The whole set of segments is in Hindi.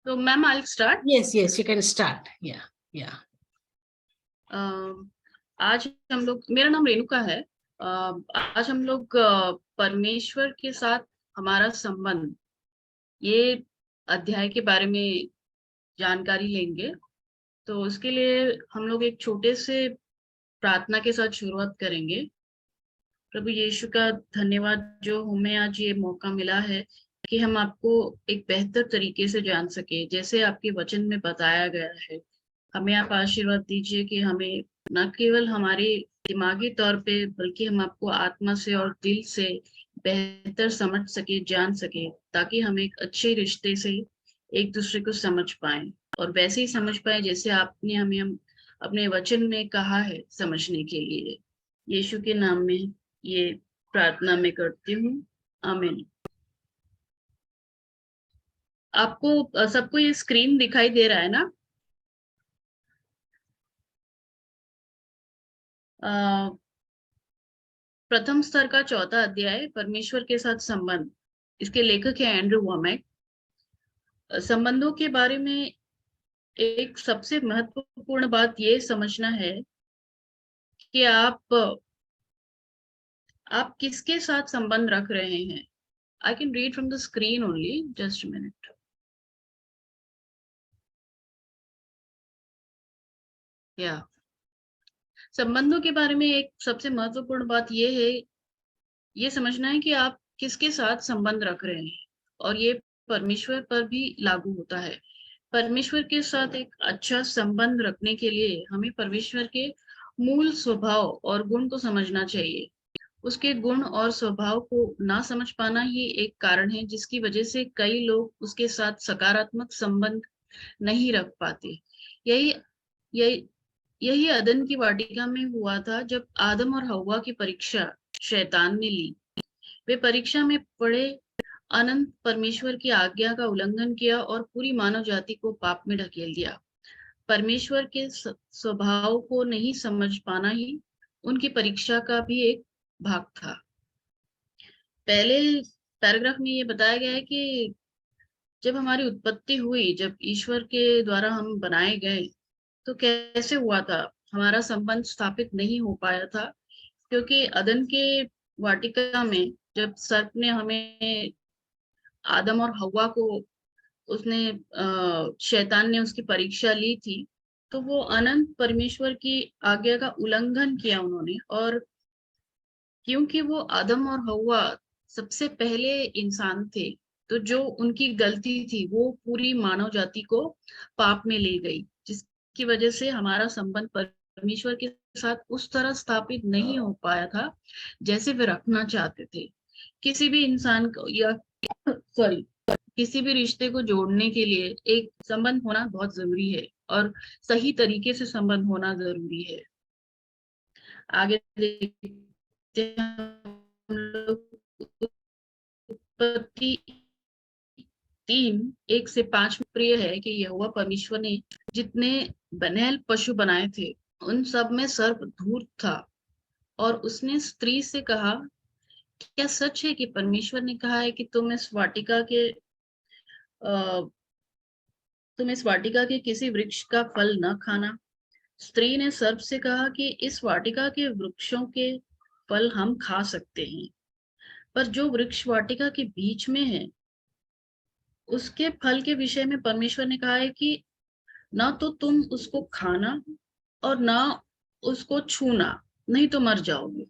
So, ma'am, I'll start. Yes, you can start. Yeah. आज हम लोग, मेरा नाम रेणुका है। आज हम लोग परमेश्वर के साथ हमारा संबंध, ये अध्याय के बारे में जानकारी लेंगे। तो उसके लिए हम लोग एक छोटे से प्रार्थना के साथ शुरुआत करेंगे। प्रभु यीशु का धन्यवाद जो हमें आज ये मौका मिला है कि हम आपको एक बेहतर तरीके से जान सके, जैसे आपके वचन में बताया गया है। हमें आप आशीर्वाद दीजिए कि हमें न केवल हमारे दिमागी तौर पे, बल्कि हम आपको आत्मा से और दिल से बेहतर समझ सके, जान सके, ताकि हम एक अच्छे रिश्ते से एक दूसरे को समझ पाए, और वैसे ही समझ पाए जैसे आपने हमें हम अपने वचन में कहा है समझने के लिए। यीशु के नाम में ये प्रार्थना मैं करती हूँ, आमीन। आपको सबको ये स्क्रीन दिखाई दे रहा है ना? प्रथम स्तर का चौथा अध्याय, परमेश्वर के साथ संबंध। इसके लेखक है एंड्रू वॉमेक। संबंधों के बारे में एक सबसे महत्वपूर्ण बात ये समझना है कि आप किसके साथ संबंध रख रहे हैं। I can read from the screen only, just a minute. या संबंधों के बारे में एक सबसे महत्वपूर्ण बात ये समझना है कि आप किसके साथ संबंध रख रहे हैं, और ये परमेश्वर पर भी लागू होता है। परमेश्वर के साथ एक अच्छा संबंध रखने के लिए हमें परमेश्वर के मूल स्वभाव और गुण को समझना चाहिए। उसके गुण और स्वभाव को ना समझ पाना ही एक कारण है जिसकी वजह से कई लोग उसके साथ सकारात्मक संबंध नहीं रख पाते। यही यही यही अदन की वाटिका में हुआ था, जब आदम और हव्वा की परीक्षा शैतान ने ली। वे परीक्षा में पड़े, अनंत परमेश्वर की आज्ञा का उल्लंघन किया और पूरी मानव जाति को पाप में ढकेल दिया। परमेश्वर के स्वभाव को नहीं समझ पाना ही उनकी परीक्षा का भी एक भाग था। पहले पैराग्राफ में ये बताया गया है कि जब हमारी उत्पत्ति हुई, जब ईश्वर के द्वारा हम बनाए गए, तो कैसे हुआ था? हमारा संबंध स्थापित नहीं हो पाया था, क्योंकि अदन के वाटिका में जब सर्प ने हमें, आदम और हव्वा को, उसने शैतान ने उसकी परीक्षा ली थी, तो वो अनंत परमेश्वर की आज्ञा का उल्लंघन किया उन्होंने। और क्योंकि वो आदम और हव्वा सबसे पहले इंसान थे, तो जो उनकी गलती थी वो पूरी मानव जाति को पाप में ले गई, जिसकी वजह से हमारा संबंध परमेश्वर के साथ उस तरह स्थापित नहीं हो पाया था जैसे वे रखना चाहते थे। किसी भी इंसान को, या सॉरी, किसी भी रिश्ते को जोड़ने के लिए एक संबंध होना बहुत जरूरी है, और सही तरीके से संबंध होना जरूरी है। आगे देखते हैं हम लोग। उत्पत्ति 3:1-5 में प्रिय है कि यहोवा परमेश्वर ने जितने बनेल पशु बनाए थे, उन सब में सर्प धूर्त था, और उसने स्त्री से कहा, क्या सच है कि परमेश्वर ने कहा है कि तुम इस वाटिका के किसी वृक्ष का फल न खाना? स्त्री ने सर्प से कहा कि इस वाटिका के वृक्षों के फल हम खा सकते हैं, पर जो वृक्ष वाटिका के बीच में है, उसके फल के विषय में परमेश्वर ने कहा है कि ना तो तुम उसको खाना और ना उसको छूना, नहीं तो मर जाओगे।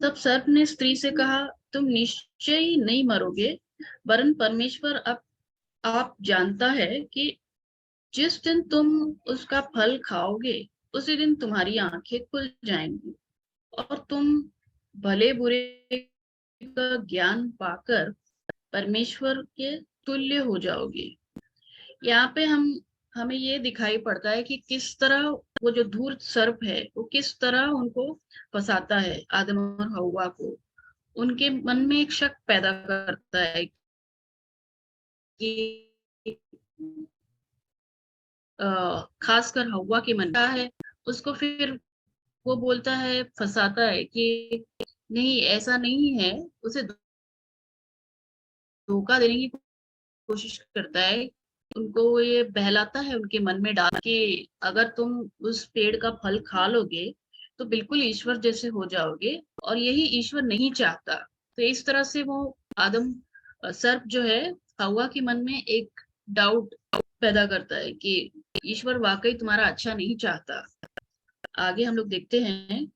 तब सर्प ने स्त्री से कहा, तुम निश्चय ही नहीं मरोगे, वरन परमेश्वर अब आप जानता है कि जिस दिन तुम उसका फल खाओगे, उसी दिन तुम्हारी आंखें खुल जाएंगी, और तुम भले बुरे का ज्ञान पाकर परमेश्वर के तुल्य हो जाओगे। यहाँ पे हमें ये दिखाई पड़ता है कि किस तरह वो जो धूर्त सर्प है, वो किस तरह उनको फंसाता है, आदम और हव्वा को। उनके मन में एक शक पैदा करता है कि खासकर हव्वा के मन का है, उसको फिर वो बोलता है, फंसाता है कि नहीं, ऐसा नहीं है। उसे धोखा देने की कोशिश करता है उनको ये बहलाता है उनके मन में डाल के अगर तुम उस पेड़ का फल खा लोगे तो बिल्कुल ईश्वर जैसे हो जाओगे, और यही ईश्वर नहीं चाहता। तो इस तरह से वो आदम सर्प जो है हवा के मन में एक डाउट पैदा करता है कि ईश्वर वाकई तुम्हारा अच्छा नहीं चाहता। आगे हम लोग देखते हैं,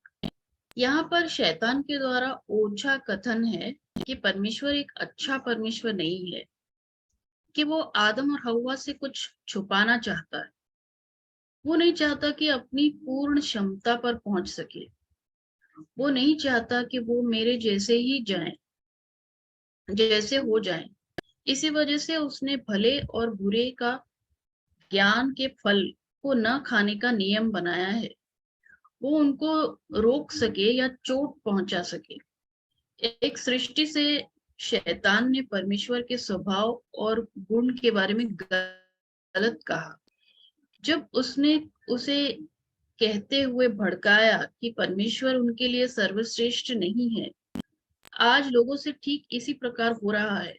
यहाँ पर शैतान के द्वारा ओछा कथन है कि परमेश्वर एक अच्छा परमेश्वर नहीं है, कि वो आदम और हवा से कुछ छुपाना चाहता है। वो नहीं चाहता कि अपनी पूर्ण क्षमता पर पहुंच सके। वो नहीं चाहता कि वो मेरे जैसे ही जाएं, जैसे हो जाएं। इसी वजह से उसने भले और बुरे का ज्ञान के फल को न खाने का नियम बनाया है। वो उनको रोक सके या चोट पहुंचा सके। एक सृष्टि से शैतान ने परमेश्वर के स्वभाव और गुण के बारे में गलत कहा। जब उसने उसे कहते हुए भड़काया कि परमेश्वर उनके लिए सर्वश्रेष्ठ नहीं है, आज लोगों से ठीक इसी प्रकार हो रहा है।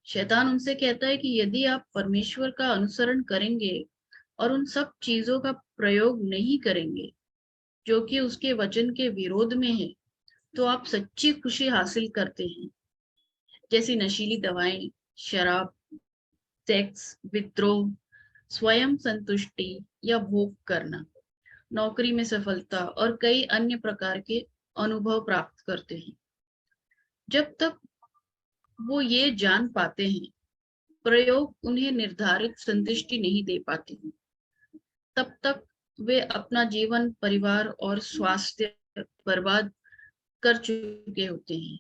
शैतान उनसे कहता है कि यदि आप परमेश्वर का अनुसरण करेंगे और उन सब चीजों का प्रयोग नहीं करेंगे जो कि उसके वचन के विरोध में है, तो आप सच्ची खुशी हासिल करते हैं, जैसी नशीली दवाएं, शराब, सेक्स, विद्रोह, स्वयं संतुष्टि या भोग करना, नौकरी में सफलता और कई अन्य प्रकार के अनुभव प्राप्त करते हैं। जब तक वो ये जान पाते हैं प्रयोग उन्हें निर्धारित संतुष्टि नहीं दे पाते हैं, तब तक वे अपना जीवन, परिवार और स्वास्थ्य बर्बाद कर चुके होते हैं।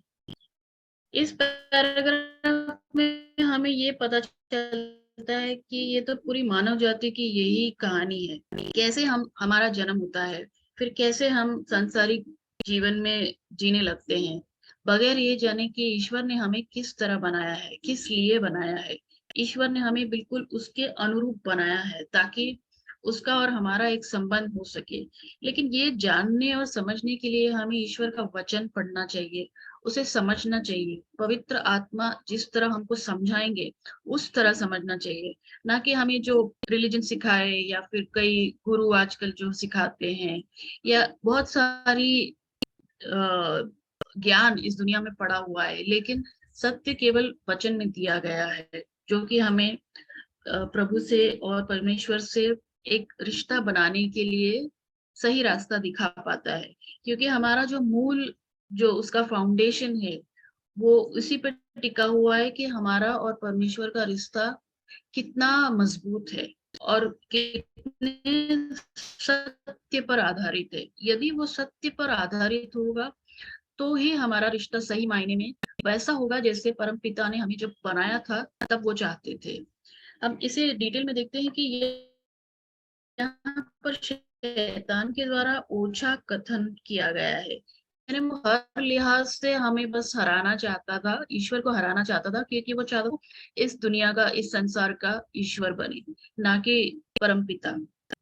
इस पैराग्राफ में हमें ये पता चलता है कि ये तो पूरी मानव जाति की यही कहानी है। कैसे हमारा जन्म होता है, फिर कैसे हम सांसारिक जीवन में जीने लगते हैं, बगैर ये जाने कि ईश्वर ने हमें किस तरह बनाया है, किस लिए बनाया है। ईश्वर ने हमें बिल्कुल उसके अनुरूप बनाया है ताकि उसका और हमारा एक संबंध हो सके। लेकिन ये जानने और समझने के लिए हमें ईश्वर का वचन पढ़ना चाहिए, उसे समझना चाहिए। पवित्र आत्मा जिस तरह हमको समझाएंगे उस तरह समझना चाहिए, ना कि हमें जो रिलीजन सिखाए या फिर कई गुरु आजकल जो सिखाते हैं, या बहुत सारी ज्ञान इस दुनिया में पड़ा हुआ है, लेकिन सत्य केवल वचन में दिया गया है, जो कि हमें प्रभु से और परमेश्वर से एक रिश्ता बनाने के लिए सही रास्ता दिखा पाता है। क्योंकि हमारा जो मूल, जो उसका फाउंडेशन है, वो उसी पर टिका हुआ है कि हमारा और परमेश्वर का रिश्ता कितना मजबूत है और कितने सत्य पर आधारित है। यदि वो सत्य पर आधारित होगा तो ही हमारा रिश्ता सही मायने में वैसा होगा जैसे परम पिता ने हमें जब बनाया था तब वो चाहते थे। हम इसे डिटेल में देखते हैं कि ये यहाँ पर शैतान के द्वारा ओछा कथन किया गया है, यानी वो हर लिहाज से हमें बस हराना चाहता था, ईश्वर को हराना चाहता था, क्योंकि वो चाहता था इस दुनिया का, इस संसार का ईश्वर बने, ना कि परमपिता।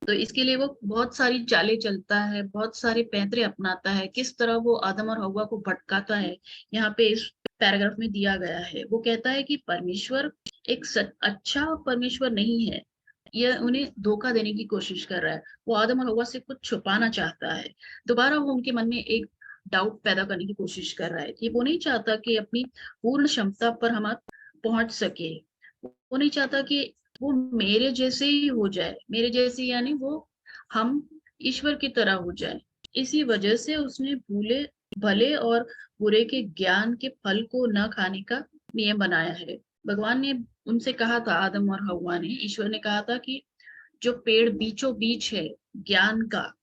तो इसके लिए वो बहुत सारी चालें चलता है, बहुत सारे पैंतरे अपनाता है, किस तरह वो आदम और हव्वा को भटकाता है। यहाँ पे इस पैराग्राफ में दिया गया है। वो कहता है कि परमेश्वर एक अच्छा परमेश्वर नहीं है, यह उन्हें धोखा देने की कोशिश कर रहा है। वो आदम और हव्वा से कुछ छुपाना चाहता है। दोबारा वो उनके मन में एक डाउट पैदा करने की कोशिश कर रहा है कि वो नहीं चाहता कि अपनी पूर्ण क्षमता पर हम पहुंच सके। वो नहीं चाहता कि वो मेरे जैसे ही हो जाए, मेरे जैसे यानी वो हम ईश्वर की तरह हो जाए। इसी वजह से उसने भले और बुरे के ज्ञान के फल को न खाने का नियम बनाया है। भगवान ने उनसे कहा था, आदम और हव्वा ने, ईश्वर ने कहा था कि जो पेड़ बीचों बीच है ज्ञान का,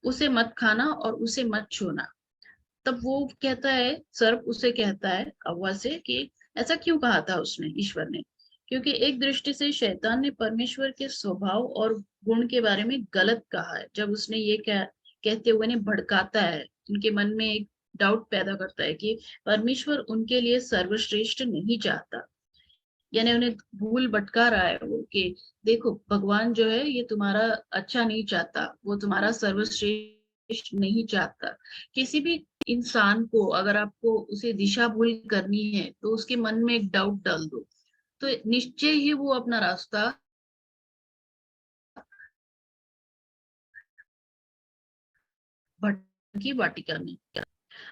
उसे मत खाना और उसे मत छूना। तब वो कहता है, सर्प उसे कहता है हव्वा से कि ऐसा क्यों कहा था उसने, ईश्वर ने? क्योंकि एक दृष्टि से शैतान ने परमेश्वर के स्वभाव और गुण के बारे में गलत कहा है। जब उसने ये कहते हुए ने भड़काता है, उनके मन में एक डाउट पैदा करता है कि परमेश्वर उनके लिए सर्वश्रेष्ठ नहीं चाहता, यानी उन्हें भूल भटका रहा है वो कि देखो भगवान जो है ये तुम्हारा अच्छा नहीं चाहता, वो तुम्हारा सर्वश्रेष्ठ नहीं चाहता। किसी भी इंसान को अगर आपको उसे दिशा भूल करनी है तो उसके मन में एक डाउट डाल दो, तो निश्चय ही वो अपना रास्ता की वाटिका में।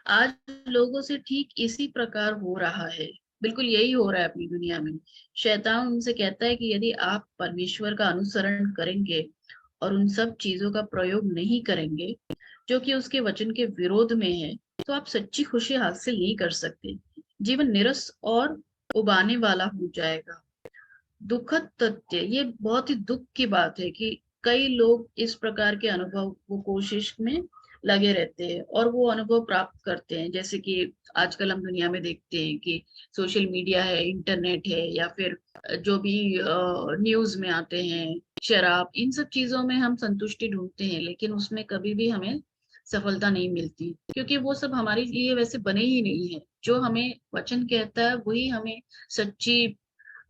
आज लोगों से ठीक इसी प्रकार हो रहा है, बिल्कुल यही हो रहा है अपनी दुनिया में। शैतान उनसे कहता है कि यदि आप परमेश्वर का अनुसरण करेंगे और उन सब चीजों का प्रयोग नहीं करेंगे जो कि उसके वचन के विरोध में है, तो आप सच्ची खुशी हासिल नहीं कर सकते। जीवन निरस और उबाने वाला हो जाएगा। दुखद तथ्य, ये बहुत ही दुख की बात है कि कई लोग इस प्रकार के अनुभव को कोशिश में लगे रहते हैं और वो अनुभव प्राप्त करते हैं। जैसे कि आजकल हम दुनिया में देखते हैं कि सोशल मीडिया है, इंटरनेट है, या फिर जो भी न्यूज में आते हैं, शराब, इन सब चीजों में हम संतुष्टि ढूंढते हैं, लेकिन उसमें कभी भी हमें सफलता नहीं मिलती, क्योंकि वो सब हमारे लिए वैसे बने ही नहीं है। जो हमें वचन कहता है वही हमें सच्ची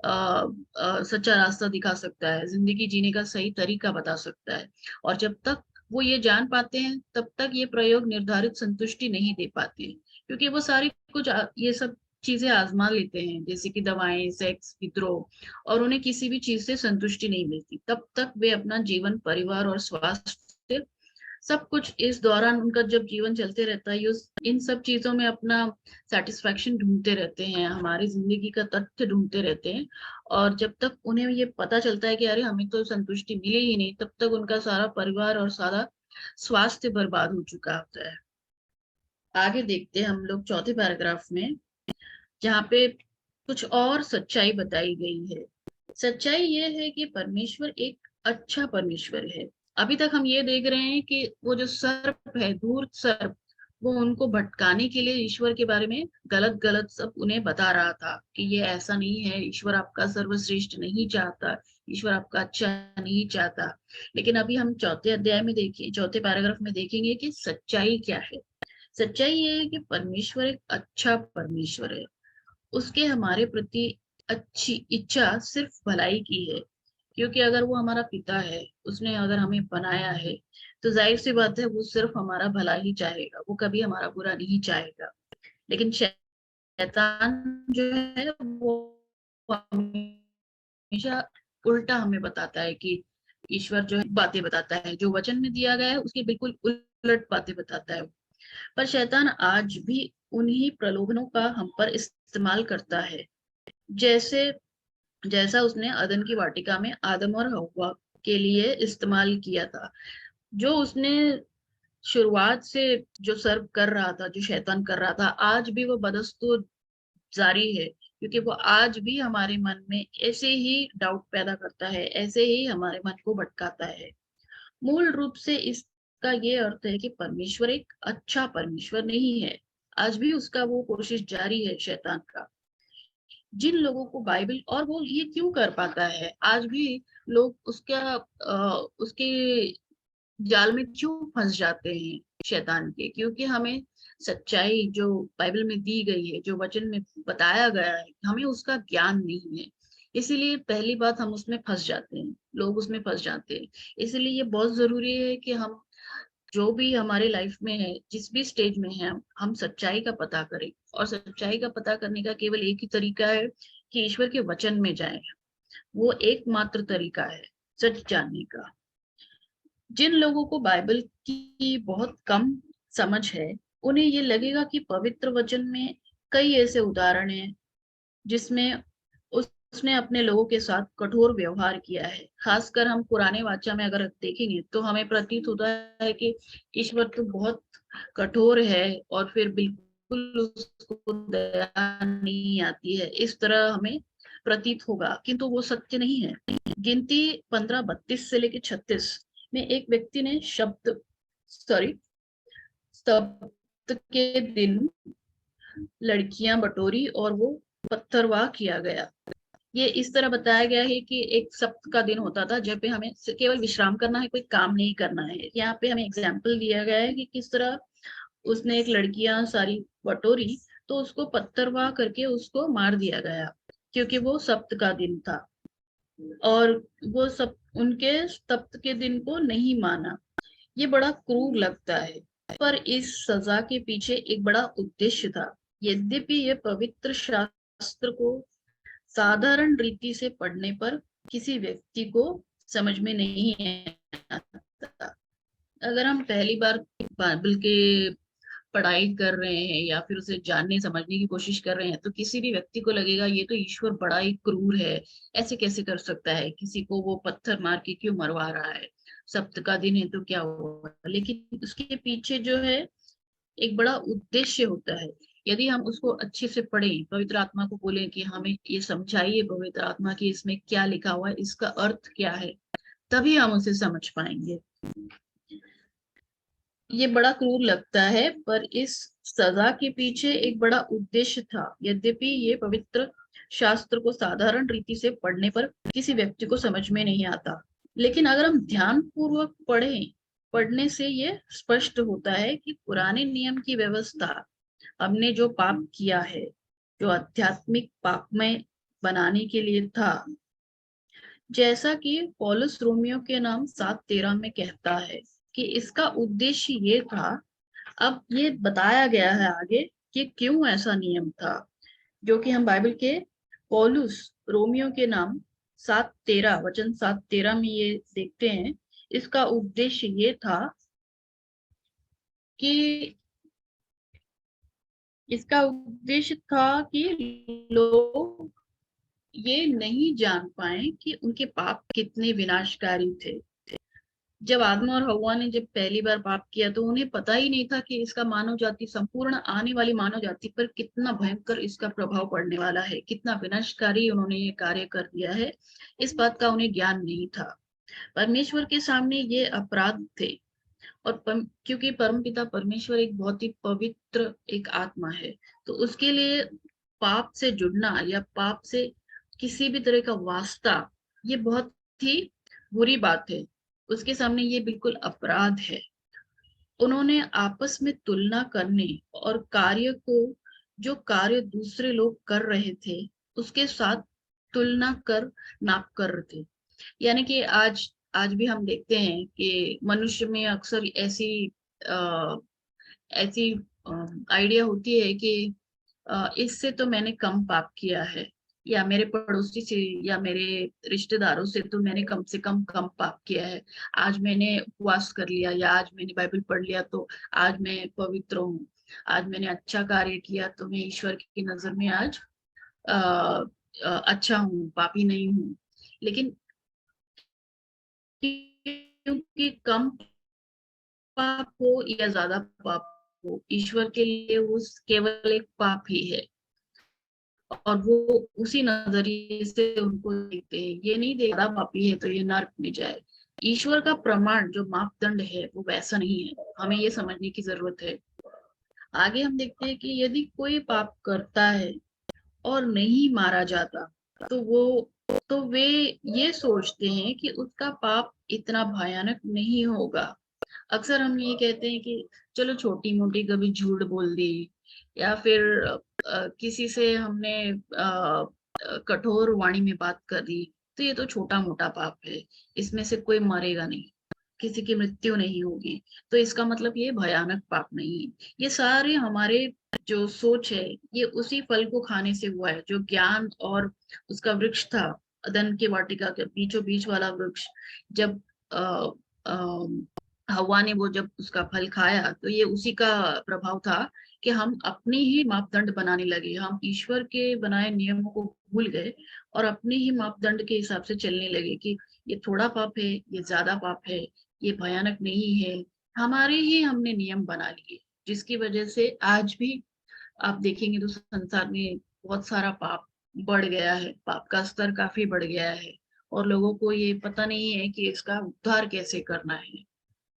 सच्चा रास्ता दिखा सकता है, जिंदगी जीने का सही तरीका बता सकता है। और जब तक वो ये जान पाते हैं, तब तक ये प्रयोग निर्धारित संतुष्टि नहीं दे पाते, क्योंकि वो सारी ये सब चीजें आजमा लेते हैं, जैसे कि दवाएं, सेक्स, विद्रोह, और उन्हें किसी भी चीज से संतुष्टि नहीं मिलती। तब तक वे अपना जीवन, परिवार और स्वास्थ्य, सब कुछ, इस दौरान उनका जब जीवन चलते रहता है, इन सब चीजों में अपना सेटिस्फेक्शन ढूंढते रहते हैं, हमारी जिंदगी का तथ्य ढूंढते रहते हैं। और जब तक उन्हें ये पता चलता है कि अरे हमें तो संतुष्टि मिले ही नहीं, तब तक उनका सारा परिवार और सारा स्वास्थ्य बर्बाद हो चुका होता है। आगे देखते हैं हम लोग चौथे पैराग्राफ में, जहाँ पे कुछ और सच्चाई बताई गई है। सच्चाई ये है कि परमेश्वर एक अच्छा परमेश्वर है। अभी तक हम ये देख रहे हैं कि वो जो सर्प है, धूर्त सर्प, वो उनको भटकाने के लिए ईश्वर के बारे में गलत गलत सब उन्हें बता रहा था कि ये ऐसा नहीं है, ईश्वर आपका सर्वश्रेष्ठ नहीं चाहता, ईश्वर आपका अच्छा नहीं चाहता। लेकिन अभी हम चौथे अध्याय में देखिए, चौथे पैराग्राफ में देखेंगे कि सच्चाई क्या है। सच्चाई ये है कि परमेश्वर एक अच्छा परमेश्वर है। उसके हमारे प्रति अच्छी इच्छा सिर्फ भलाई की है, क्योंकि अगर वो हमारा पिता है, उसने अगर हमें बनाया है, तो जाहिर सी बात है वो सिर्फ हमारा भला ही चाहेगा, वो कभी हमारा बुरा नहीं चाहेगा। लेकिन शैतान जो है वो हमेशा उल्टा हमें बताता है कि ईश्वर जो है बातें बताता है, जो वचन में दिया गया है उसके बिल्कुल उलट बातें बताता है। पर शैतान आज भी उन्हीं प्रलोभनों का हम पर इस्तेमाल करता है, जैसे जैसा उसने अदन की वाटिका में आदम और हव्वा के लिए इस्तेमाल किया था। जो उसने शुरुआत से जो सर्व कर रहा था, जो शैतान कर रहा था, आज भी वो बदस्तूर जारी है, क्योंकि वो आज भी हमारे मन में ऐसे ही डाउट पैदा करता है, ऐसे ही हमारे मन को भटकाता है। मूल रूप से इसका ये अर्थ है कि परमेश्वर एक अच्छा परमेश्वर नहीं है। आज भी उसका वो कोशिश जारी है, शैतान का। जिन लोगों को बाइबल, और वो ये क्यों कर पाता है, आज भी लोग उसके जाल में क्यों फंस जाते हैं शैतान के, क्योंकि हमें सच्चाई जो बाइबल में दी गई है, जो वचन में बताया गया है, हमें उसका ज्ञान नहीं है। इसीलिए पहली बात, हम उसमें फंस जाते हैं, लोग उसमें फंस जाते हैं। इसलिए ये बहुत जरूरी है कि हम जो भी हमारे लाइफ में है, जिस भी स्टेज में है, हम सच्चाई का पता करें। और सच्चाई का पता करने का केवल एक ही तरीका है कि ईश्वर के वचन में जाएं। वो एकमात्र तरीका है सच जानने का। जिन लोगों को बाइबल की बहुत कम समझ है, उन्हें ये लगेगा कि पवित्र वचन में कई ऐसे उदाहरण हैं जिसमें उसने अपने लोगों के साथ कठोर व्यवहार किया है। खासकर हम पुराने वाचा में अगर देखेंगे तो हमें प्रतीत होता है कि ईश्वर तो बहुत कठोर है और फिर बिल्कुल उसको दया नहीं आती है, इस तरह हमें प्रतीत होगा, किंतु वो सत्य नहीं है। गिनती 15:32 से लेकर 36 में एक व्यक्ति ने सप्त के दिन लड़कियां बटोरी और वो पत्थरवाह किया गया। ये इस तरह बताया गया है कि एक सप्त का दिन होता था जब पे हमें केवल विश्राम करना है, कोई काम नहीं करना है। यहाँ पे हमें एग्जाम्पल दिया गया है कि किस तरह उसने एक लड़कियां सारी बटोरी, तो उसको पत्थरवाह करके उसको मार दिया गया, क्योंकि वो सप्त का दिन था और वो सब उनके सप्त के दिन को नहीं माना। ये बड़ा क्रूर लगता है, पर इस सजा के पीछे एक बड़ा उद्देश्य था। यद्यपि ये पवित्र शास्त्र को साधारण रीति से पढ़ने पर किसी व्यक्ति को समझ में नहीं आता, अगर हम पहली बार बाइबल के पढ़ाई कर रहे हैं या फिर उसे जानने समझने की कोशिश कर रहे हैं, तो किसी भी व्यक्ति को लगेगा ये तो ईश्वर बड़ा ही क्रूर है, ऐसे कैसे कर सकता है, किसी को वो पत्थर मार के क्यों मरवा रहा है, सप्त का दिन है तो क्या हुआ। लेकिन उसके पीछे जो है एक बड़ा उद्देश्य होता है। यदि हम उसको अच्छे से पढ़ें, पवित्र आत्मा को बोलें कि हमें ये समझाइए पवित्र आत्मा की इसमें क्या लिखा हुआ है, इसका अर्थ क्या है, तभी हम उसे समझ पाएंगे। ये बड़ा क्रूर लगता है, पर इस सजा के पीछे एक बड़ा उद्देश्य था। यद्यपि ये पवित्र शास्त्र को साधारण रीति से पढ़ने पर किसी व्यक्ति को समझ में नहीं आता, लेकिन अगर हम ध्यान पूर्वक पढ़ने से ये स्पष्ट होता है कि पुराने नियम की व्यवस्था हमने जो पाप किया है, जो आध्यात्मिक पापमय बनाने के लिए था, जैसा कि पौलुस रोमियो के नाम 7:13 में कहता है कि इसका उद्देश्य ये था। अब ये बताया गया है आगे कि क्यों ऐसा नियम था, जो कि हम बाइबल के पौलुस रोमियो के नाम 7:13 वचन 7:13 में ये देखते हैं। इसका उद्देश्य ये था कि लोग ये नहीं जान पाए कि उनके पाप कितने विनाशकारी थे। जब आदम और हव्वा ने जब पहली बार पाप किया तो उन्हें पता ही नहीं था कि इसका मानव जाति, संपूर्ण आने वाली मानव जाति पर कितना भयंकर इसका प्रभाव पड़ने वाला है, कितना विनाशकारी उन्होंने ये कार्य कर दिया है, इस बात का उन्हें ज्ञान नहीं था। परमेश्वर के सामने ये अपराध थे। और क्योंकि परमपिता परमेश्वर एक बहुत ही पवित्र एक आत्मा है, तो उसके लिए पाप से जुड़ना या पाप से किसी भी तरह का वास्ता, ये बहुत ही बुरी बात है। उसके सामने ये बिल्कुल अपराध है। उन्होंने आपस में तुलना करने और जो कार्य दूसरे लोग कर रहे थे उसके साथ तुलना कर नाप कर रहे थे। यानी कि आज आज भी हम देखते हैं कि मनुष्य में अक्सर ऐसी आइडिया होती है कि इससे तो मैंने कम पाप किया है, या मेरे पड़ोसी से या मेरे रिश्तेदारों से तो मैंने कम से कम कम पाप किया है। आज मैंने उपवास कर लिया या आज मैंने बाइबल पढ़ लिया तो आज मैं पवित्र हूँ। आज मैंने अच्छा कार्य किया तो मैं ईश्वर की नजर में आज अच्छा हूँ, पापी नहीं हूँ। लेकिन क्योंकि कम पाप हो या ज्यादा पाप हो, ईश्वर के लिए वो केवल एक पाप ही है। और वो उसी नजरिए से उनको देखते हैं, ये नहीं देखता ज्यादा पापी है तो ये नर्क में जाए। ईश्वर का प्रमाण जो मापदंड है वो वैसा नहीं है, हमें ये समझने की जरूरत है। आगे हम देखते हैं कि यदि कोई पाप करता है और नहीं मारा जाता, तो वे ये सोचते हैं कि उसका पाप इतना भयानक नहीं होगा। अक्सर हम ये कहते हैं कि चलो छोटी मोटी कभी झूठ बोल दी, या फिर किसी से हमने कठोर वाणी में बात कर दी, तो ये तो छोटा मोटा पाप है, इसमें से कोई मरेगा नहीं, किसी की मृत्यु नहीं होगी, तो इसका मतलब ये भयानक पाप नहीं है। ये सारे हमारे जो सोच है, ये उसी फल को खाने से हुआ है जो ज्ञान और उसका वृक्ष था, अदन के वाटिका के बीचों बीच वाला वृक्ष। जब आ, हवा ने वो जब उसका फल खाया तो ये उसी का प्रभाव था कि हम अपने ही मापदंड बनाने लगे, हम ईश्वर के बनाए नियमों को भूल गए और अपने ही मापदंड के हिसाब से चलने लगे कि ये थोड़ा पाप है, ये ज्यादा पाप है, ये भयानक नहीं है। हमारे ही हमने नियम बना लिए, जिसकी वजह से आज भी आप देखेंगे तो संसार में बहुत सारा पाप बढ़ गया है, पाप का स्तर काफी बढ़ गया है। और लोगों को ये पता नहीं है कि इसका उद्धार कैसे करना है,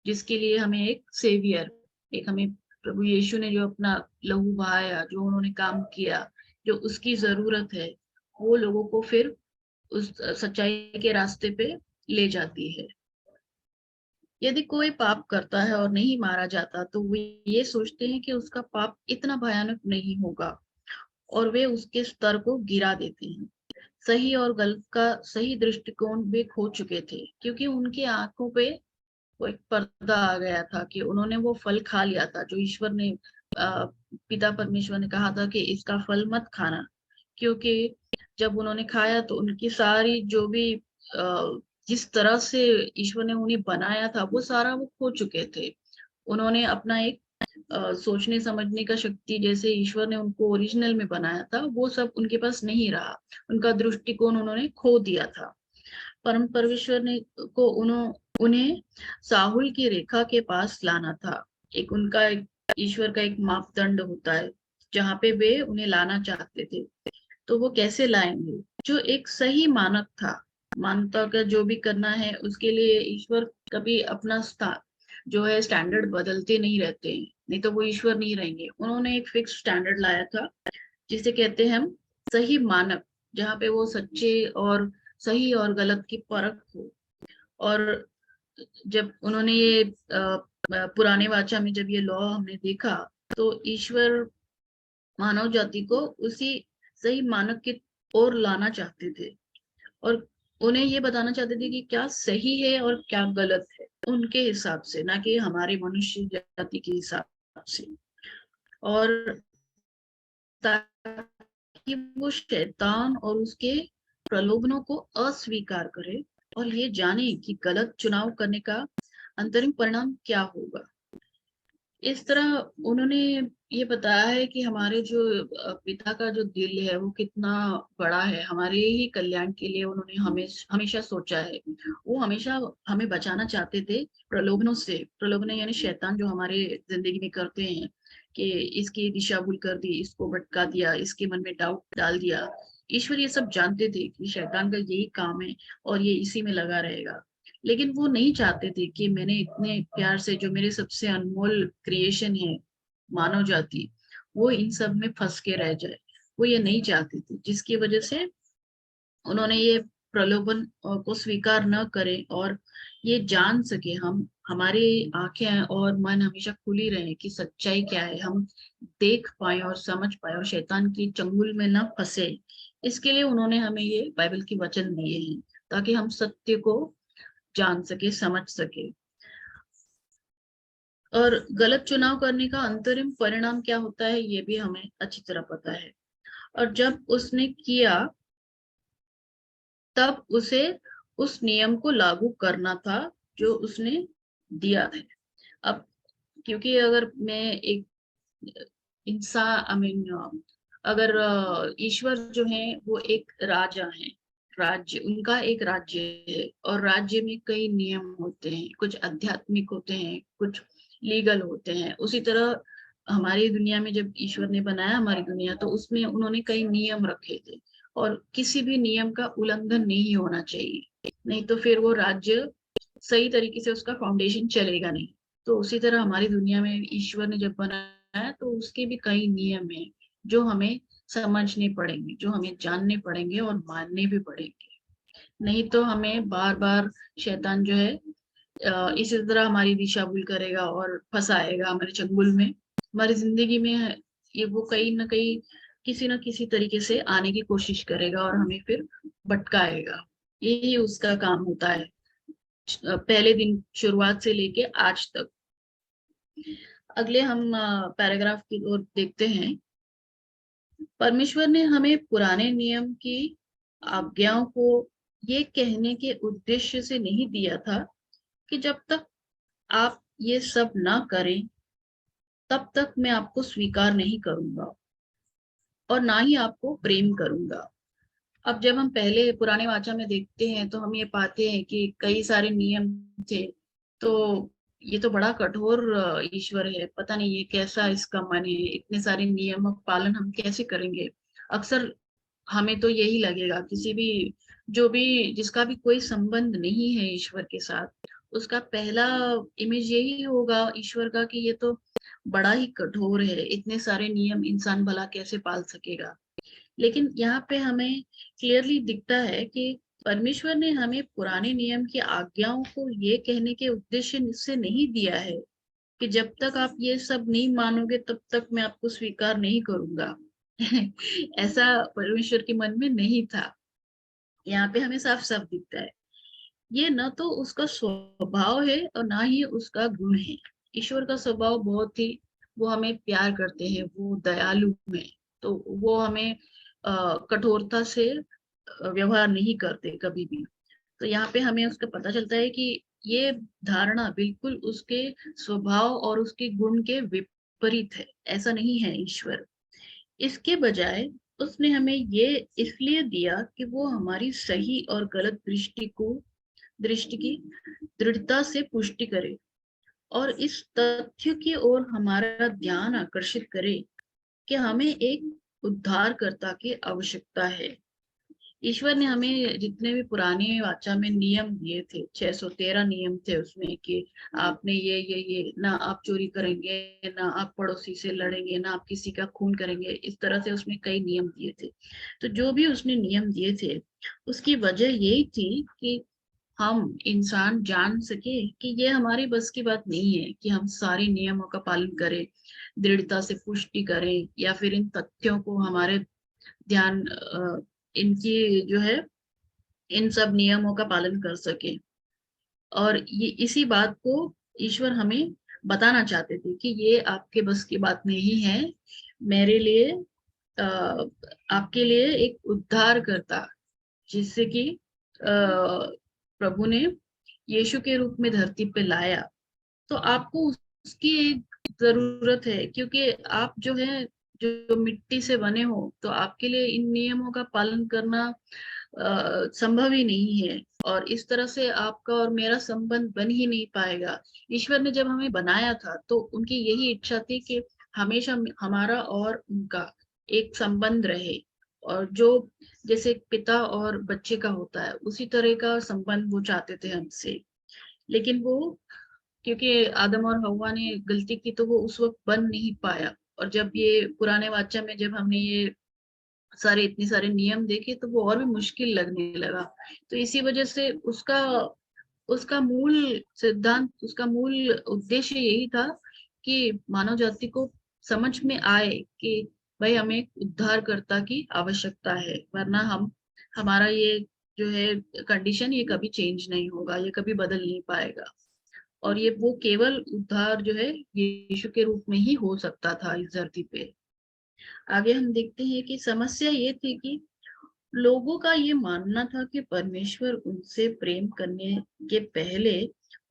जिसके लिए हमें एक सेवियर, एक हमें प्रभु यीशु ने जो अपना लहू बहाया, जो उन्होंने काम किया, जो उसकी जरूरत है, वो लोगों को फिर उस सच्चाई के रास्ते पे ले जाती है। यदि कोई पाप करता है और नहीं मारा जाता तो वे ये सोचते हैं कि उसका पाप इतना भयानक नहीं होगा, और वे उसके स्तर को गिरा देते हैं। सही और गलत का सही दृष्टिकोण वे खो चुके थे, क्योंकि उनकी आंखों पे वो एक पर्दा आ गया था कि उन्होंने वो फल खा लिया था जो ईश्वर ने पिता परमेश्वर ने कहा था कि इसका फल मत खाना। क्योंकि जब उन्होंने खाया तो उनकी सारी जो भी जिस तरह से ईश्वर ने उन्हें बनाया था वो सारा वो खो चुके थे। उन्होंने अपना एक सोचने समझने का शक्ति जैसे ईश्वर ने उनको ओरिजिनल में बनाया था वो सब उनके पास नहीं रहा। उनका दृष्टिकोण उन्होंने खो दिया था। परम परमेश्वर ने को उन्हें साहुल की रेखा के पास लाना था। एक उनका एक ईश्वर का एक मापदंड होता है जहाँ पे वे उन्हें लाना चाहते थे। तो वो कैसे लाएंगे? जो एक सही मानक था, मानवता का जो भी करना है उसके लिए ईश्वर कभी अपना जो है स्टैंडर्ड बदलते नहीं रहते हैं, नहीं तो वो ईश्वर नहीं रहेंगे। उन्होंने एक फिक्स स्टैंडर्ड लाया था जिसे कहते हैं हम सही मानक, जहाँ पे वो सच्चे और सही और गलत की परख हो। और जब उन्होंने ये पुराने वाचा में जब ये लॉ हमने देखा तो ईश्वर मानव जाति को उसी सही मानक की ओर लाना चाहते थे और उन्हें ये बताना चाहते थे कि क्या सही है और क्या गलत है उनके हिसाब से, ना कि हमारे मनुष्य जाति के हिसाब से। और ताकि वो शैतान और उसके प्रलोभनों को अस्वीकार करे और ये जाने कि गलत चुनाव करने का अंतरिम परिणाम क्या होगा। इस तरह उन्होंने ये बताया है कि हमारे जो पिता का जो दिल है वो कितना बड़ा है, हमारे ही कल्याण के लिए उन्होंने हमेशा सोचा है। वो हमेशा हमें बचाना चाहते थे प्रलोभनों से। प्रलोभन यानी शैतान जो हमारे जिंदगी में करते हैं कि इसकी दिशा भूल कर दी, इसको भटका दिया, इसके मन में डाउट डाल दिया। ईश्वर ये सब जानते थे कि शैतान का यही काम है और ये इसी में लगा रहेगा। लेकिन वो नहीं चाहते थे कि मैंने इतने प्यार से जो मेरे सबसे अनमोल क्रिएशन है मानव जाति, वो इन सब में फंस के रह जाए। वो ये नहीं चाहते थे, जिसकी वजह से उन्होंने ये प्रलोभन को स्वीकार न करें और ये जान सके, हम हमारी आंखें और मन हमेशा खुली रहे कि सच्चाई क्या है, हम देख पाए और समझ पाए और शैतान की चंगुल में न फंसे। इसके लिए उन्होंने हमें ये बाइबल के वचन दिए हैं ताकि हम सत्य को जान सके, समझ सके। और गलत चुनाव करने का अंतरिम परिणाम क्या होता है ये भी हमें अच्छी तरह पता है। और जब उसने किया तब उसे उस नियम को लागू करना था जो उसने दिया है। अब क्योंकि अगर मैं एक इंसान आई मीन अगर ईश्वर जो है वो एक राजा है, राज्य उनका एक राज्य है और राज्य में कई नियम होते हैं, कुछ आध्यात्मिक होते हैं, कुछ लीगल होते हैं। उसी तरह हमारी दुनिया में जब ईश्वर ने बनाया हमारी दुनिया तो उसमें उन्होंने कई नियम रखे थे और किसी भी नियम का उल्लंघन नहीं होना चाहिए, नहीं तो फिर वो राज्य सही तरीके से उसका फाउंडेशन चलेगा नहीं। तो उसी तरह हमारी दुनिया में ईश्वर ने जब बनाया तो उसके भी कई नियम हैं जो हमें समझने पड़ेंगे, जो हमें जानने पड़ेंगे और मानने भी पड़ेंगे। नहीं तो हमें बार बार शैतान जो है इसी तरह हमारी दिशा भूल करेगा और फंसाएगा हमारे चंगुल में। हमारी जिंदगी में ये वो कहीं ना कहीं किसी न किसी तरीके से आने की कोशिश करेगा और हमें फिर भटकाएगा। यही उसका काम होता है पहले दिन शुरुआत से लेके आज तक। अगले हम पैराग्राफ की ओर देखते हैं। परमेश्वर ने हमें पुराने नियम की आज्ञाओं को ये कहने के उद्देश्य से नहीं दिया था कि जब तक आप ये सब ना करें तब तक मैं आपको स्वीकार नहीं करूंगा और ना ही आपको प्रेम करूंगा। अब जब हम पहले पुराने वाचा में देखते हैं तो हम ये पाते हैं कि कई सारे नियम थे। तो ये तो बड़ा कठोर ईश्वर है, पता नहीं ये कैसा इसका मन है, इतने सारे नियमों का पालन हम कैसे करेंगे। अक्सर हमें तो यही लगेगा किसी भी जो भी जिसका भी कोई संबंध नहीं है ईश्वर के साथ, उसका पहला इमेज यही होगा ईश्वर का कि ये तो बड़ा ही कठोर है, इतने सारे नियम इंसान भला कैसे पाल सकेगा। लेकिन यहाँ पे हमें क्लियरली दिखता है कि परमेश्वर ने हमें पुराने नियम की आज्ञाओं को ये कहने के उद्देश्य से नहीं दिया है कि जब तक आप ये सब नहीं मानोगे तब तक मैं आपको स्वीकार नहीं करूंगा। ऐसा परमेश्वर के मन में नहीं था। यहाँ पे हमें साफ साफ दिखता है ये न तो उसका स्वभाव है और ना ही उसका गुण है। ईश्वर का स्वभाव बहुत ही, वो हमें प्यार करते हैं, वो दयालु है। तो वो हमें कठोरता से व्यवहार नहीं करते कभी भी। तो यहाँ पे हमें उसका पता चलता है कि ये धारणा बिल्कुल उसके स्वभाव और उसके गुण के विपरीत है। ऐसा नहीं है ईश्वर। इसके बजाय उसने हमें ये इसलिए दिया कि वो हमारी सही और गलत दृष्टि की दृढ़ता से पुष्टि करे और इस तथ्य की ओर हमारा ध्यान आकर्षित करे कि हमें एक उद्धारकर्ता की आवश्यकता है। ईश्वर ने हमें जितने भी पुराने वाचा में नियम दिए थे, 613 नियम थे उसमें कि आपने ये ना आप चोरी करेंगे, ना आप पड़ोसी से लड़ेंगे, ना आप किसी का खून करेंगे, इस तरह से उसमें कई नियम दिए थे। तो जो भी उसने नियम दिए थे उसकी वजह यही थी कि हम इंसान जान सके कि ये हमारी बस की बात नहीं है कि हम सारे नियमों का पालन करें, दृढ़ता से पुष्टि करें या फिर इन तथ्यों को हमारे ध्यान इनकी जो है इन सब नियमों का पालन कर सके। और ये इसी बात को ईश्वर हमें बताना चाहते थे कि ये आपके बस की बात नहीं है। मेरे लिए आपके लिए एक उद्धार करता जिससे कि प्रभु ने यीशु के रूप में धरती पे लाया। तो आपको उसकी एक जरूरत है क्योंकि आप जो है जो मिट्टी से बने हो तो आपके लिए इन नियमों का पालन करना संभव ही नहीं है और इस तरह से आपका और मेरा संबंध बन ही नहीं पाएगा। ईश्वर ने जब हमें बनाया था तो उनकी यही इच्छा थी कि हमेशा हमारा और उनका एक संबंध रहे और जो जैसे पिता और बच्चे का होता है उसी तरह का संबंध वो चाहते थे हमसे। लेकिन वो क्योंकि आदम और हव्वा ने गलती की तो वो उस वक्त बन नहीं पाया। और जब ये पुराने वाचा में जब हमने ये इतने सारे नियम देखे तो वो और भी मुश्किल लगने लगा। तो इसी वजह से उसका उसका मूल सिद्धांत, उसका मूल उद्देश्य यही था कि मानव जाति को समझ में आए कि भाई हमें एक उद्धारकर्ता की आवश्यकता है, वरना हम हमारा ये जो है कंडीशन ये कभी चेंज नहीं होगा, ये कभी बदल नहीं पाएगा। और ये वो केवल उद्धार जो है यीशु के रूप में ही हो सकता था इस धरती पे। आगे हम देखते हैं कि समस्या ये थी कि लोगों का ये मानना था कि परमेश्वर उनसे प्रेम करने के पहले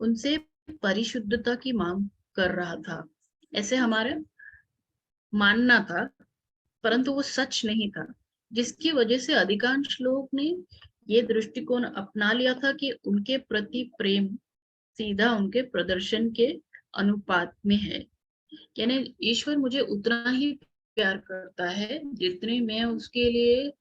उनसे परिशुद्धता की मांग कर रहा था। ऐसे हमारा मानना था, परंतु वो सच नहीं था, जिसकी वजह से अधिकांश लोग ने ये दृष्टिकोण अपना लिया था कि उनके प्रति प्रेम सीधा उनके प्रदर्शन के अनुपात में है। यानी ईश्वर मुझे उतना ही प्यार करता है जितने मैं उसके लिए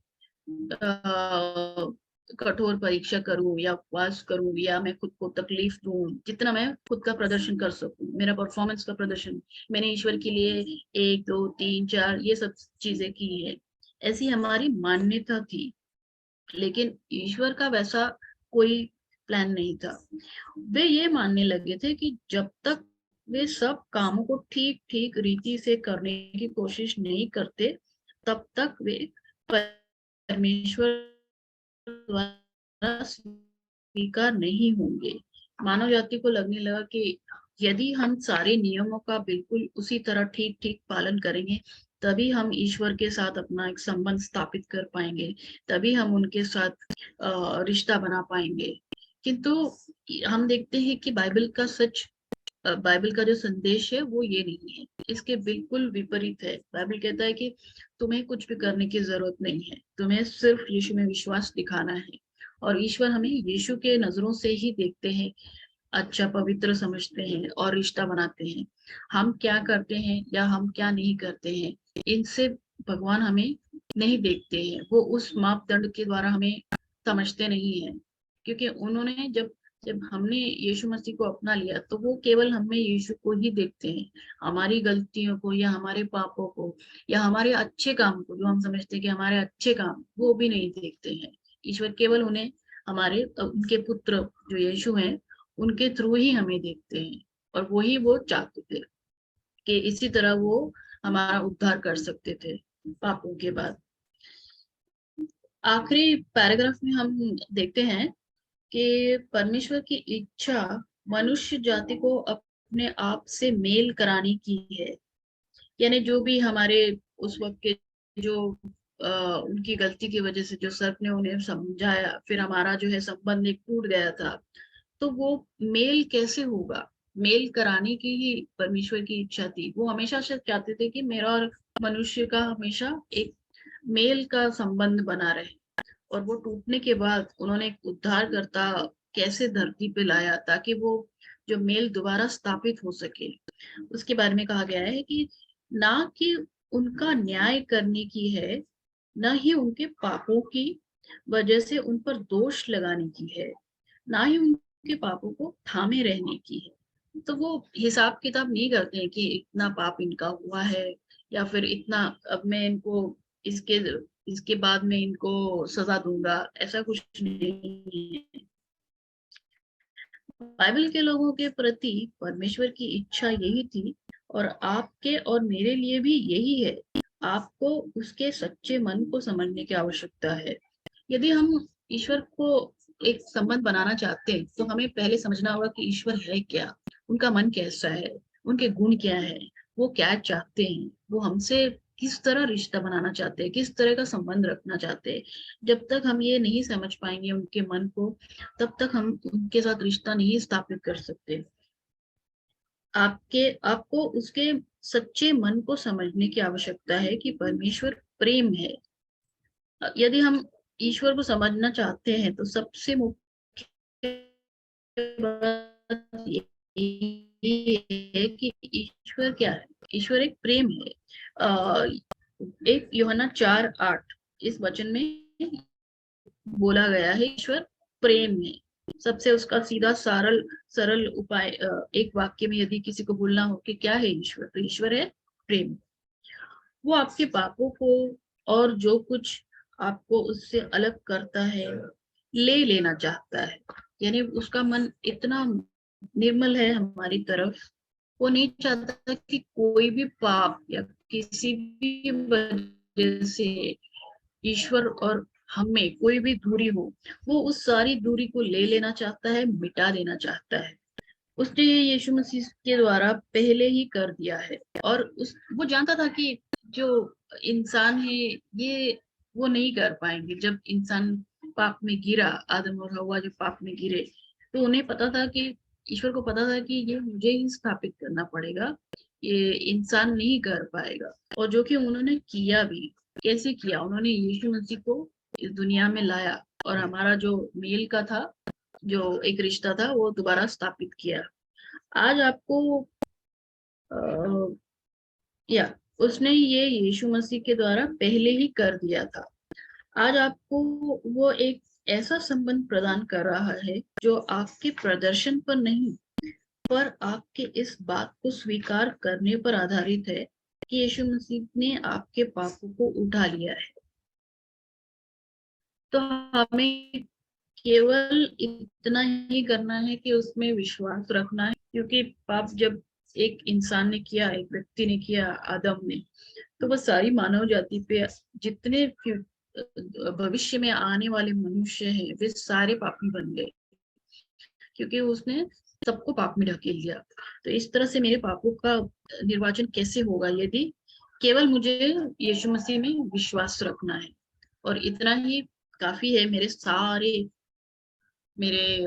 कठोर परीक्षा करूं या उपवास करूं या मैं खुद को तकलीफ दूं, जितना मैं खुद का प्रदर्शन कर सकूं, मेरा परफॉर्मेंस का प्रदर्शन मैंने ईश्वर के लिए 1 2 3 4 ये सब चीजें की है। ऐसी हमारी मान्यता थी। लेकिन ईश्वर का वैसा कोई प्लान नहीं था। वे ये मानने लगे थे कि जब तक वे सब कामों को ठीक ठीक रीति से करने की कोशिश नहीं करते तब तक वे परमेश्वर द्वारा स्वीकार नहीं होंगे। मानव जाति को लगने लगा कि यदि हम सारे नियमों का बिल्कुल उसी तरह ठीक ठीक पालन करेंगे तभी हम ईश्वर के साथ अपना एक संबंध स्थापित कर पाएंगे, तभी हम उनके साथ रिश्ता बना पाएंगे। किंतु हम देखते हैं कि बाइबल का जो संदेश है वो ये नहीं है, इसके बिल्कुल विपरीत है। बाइबल कहता है कि तुम्हें कुछ भी करने की जरूरत नहीं है, तुम्हें सिर्फ यीशु में विश्वास दिखाना है। और ईश्वर हमें यीशु के नजरों से ही देखते हैं, अच्छा पवित्र समझते हैं और रिश्ता बनाते हैं। हम क्या करते हैं या हम क्या नहीं करते हैं इनसे भगवान हमें नहीं देखते हैं, वो उस मापदंड के द्वारा हमें समझते नहीं है। क्योंकि उन्होंने जब जब हमने यीशु मसीह को अपना लिया तो वो केवल हमें यीशु को ही देखते हैं, हमारी गलतियों को या हमारे पापों को या हमारे अच्छे काम को, जो हम समझते हैं कि हमारे अच्छे काम, वो भी नहीं देखते हैं। ईश्वर केवल उन्हें हमारे उनके पुत्र जो यीशु हैं उनके थ्रू ही हमें देखते हैं। और वही वो चाहते थे कि इसी तरह वो हमारा उद्धार कर सकते थे पापों के बाद। आखिरी पैराग्राफ में हम देखते हैं कि परमेश्वर की इच्छा मनुष्य जाति को अपने आप से मेल कराने की है। यानी जो भी हमारे उस वक्त के जो उनकी गलती की वजह से जो सर्प ने उन्हें समझाया, फिर हमारा जो है संबंध एक टूट गया था। तो वो मेल कैसे होगा? मेल कराने की ही परमेश्वर की इच्छा थी। वो हमेशा से चाहते थे कि मेरा और मनुष्य का हमेशा एक मेल का संबंध बना रहे। और वो टूटने के बाद उन्होंने एक उद्धारकर्ता कैसे धरती पे लाया ताकि वो जो मेल दोबारा स्थापित हो सके। उसके बारे में कहा गया है कि ना कि उनका न्याय करने की है, ना ही उनके पापों की वजह से उन पर दोष लगाने की है, ना ही उनके पापों को थामे रहने की है। तो वो हिसाब किताब नहीं करते हैं कि इतना पाप इनका हुआ है या फिर इतना अब मैं इनको इसके इसके बाद में इनको सजा दूंगा, ऐसा कुछ नहीं है। बाइबल के लोगों के प्रति परमेश्वर की इच्छा यही थी और आपके और मेरे लिए भी यही है। आपको उसके सच्चे मन को समझने की आवश्यकता है। यदि हम ईश्वर को एक संबंध बनाना चाहते हैं तो हमें पहले समझना होगा कि ईश्वर है क्या, उनका मन कैसा है, उनके गुण क्या है, वो क्या चाहते हैं, वो हमसे किस तरह रिश्ता बनाना चाहते हैं, किस तरह का संबंध रखना चाहते हैं। जब तक हम ये नहीं समझ पाएंगे उनके मन को, तब तक हम उनके साथ रिश्ता नहीं स्थापित कर सकते। आपको उसके सच्चे मन को समझने की आवश्यकता है कि परमेश्वर प्रेम है। यदि हम ईश्वर को समझना चाहते हैं तो सबसे मुख्य बात ये है कि ईश्वर क्या है। ईश्वर एक प्रेम है। एक यूहन्ना 4:8 इस वचन में बोला गया है ईश्वर प्रेम है। सबसे उसका सीधा सरल सरल उपाय एक वाक्य में यदि किसी को बोलना हो कि क्या है ईश्वर, तो ईश्वर है प्रेम। वो आपके पापों को और जो कुछ आपको उससे अलग करता है ले लेना चाहता है। यानी उसका मन इतना निर्मल है हमारी तरफ, वो नहीं चाहता कि कोई भी पाप या किसी भी वजह से ईश्वर और हमें कोई भी दूरी हो। वो उस सारी दूरी को ले लेना चाहता है, मिटा देना चाहता है। उसने ये यीशु मसीह के द्वारा पहले ही कर दिया है। और वो जानता था कि जो इंसान है ये वो नहीं कर पाएंगे। जब इंसान पाप में गिरा, आदम और हव्वा जब पाप में गिरे, तो उन्हें पता था कि ईश्वर को पता था कि ये मुझे ही स्थापित करना पड़ेगा, ये इंसान नहीं कर पाएगा। और जो कि उन्होंने किया भी। कैसे किया? उन्होंने यीशु मसीह को इस दुनिया में लाया और हमारा जो मेल का था, जो एक रिश्ता था, वो दोबारा स्थापित किया। आज आपको अ, या उसने ये यीशु मसीह के द्वारा पहले ही कर दिया था। आज आपको वो एक ऐसा संबंध प्रदान कर रहा है जो आपके प्रदर्शन पर नहीं, पर आपके इस बात को स्वीकार करने पर आधारित है कि यीशु मसीह ने आपके पापों को उठा लिया है। तो हमें केवल इतना ही करना है कि उसमें विश्वास रखना है, क्योंकि पाप जब एक इंसान ने किया, एक व्यक्ति ने किया, आदम ने, तो वह सारी मानव जाति पे जितने भविष्य में आने वाले मनुष्य हैं वे सारे पापी बन गए, क्योंकि उसने सबको पाप में ढकेल दिया। तो इस तरह से मेरे पापों का निर्वाचन कैसे होगा? यदि केवल मुझे यीशु मसीह में विश्वास रखना है। और इतना ही काफी है मेरे सारे, मेरे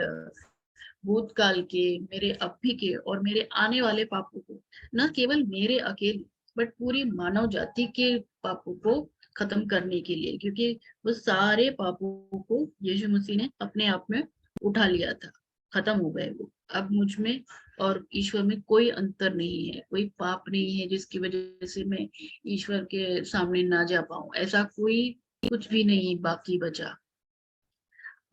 भूतकाल के, मेरे अभी के और मेरे आने वाले पापों को, न केवल मेरे अकेले बट पूरी मानव जाति के पापों को खत्म करने के लिए, क्योंकि वो सारे पापों को यीशु मसीह ने अपने आप में उठा लिया था, खत्म हो गए वो। अब मुझ में और ईश्वर में कोई अंतर नहीं है, कोई पाप नहीं है जिसकी वजह से मैं ईश्वर के सामने ना जा पाऊं। ऐसा कोई कुछ भी नहीं बाकी बचा।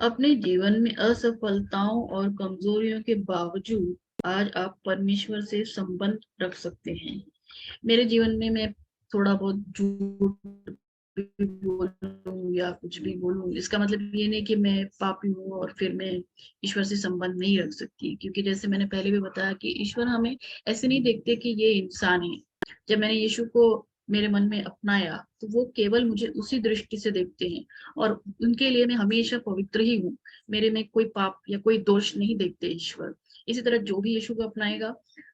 अपने जीवन में असफलताओं और कमजोरियों के बावजूद आज आप परमेश्वर से संबंध रख सकते हैं। मेरे जीवन में मैं थोड़ा बहुत झूठ भी बोलूं या कुछ भी बोलूं, इसका मतलब ये नहीं कि मैं पापी हूँ और फिर मैं ईश्वर से संबंध नहीं रख सकती। क्योंकि जैसे मैंने पहले भी बताया कि ईश्वर हमें ऐसे नहीं देखते कि ये इंसान है। जब मैंने यीशु को मेरे मन में अपनाया तो वो केवल मुझे उसी दृष्टि से देखते हैं और उनके लिए मैं हमेशा पवित्र ही हूँ। मेरे में कोई पाप या कोई दोष नहीं देखते ईश्वर। इसी तरह जो भी यीशु को अपनाएगा,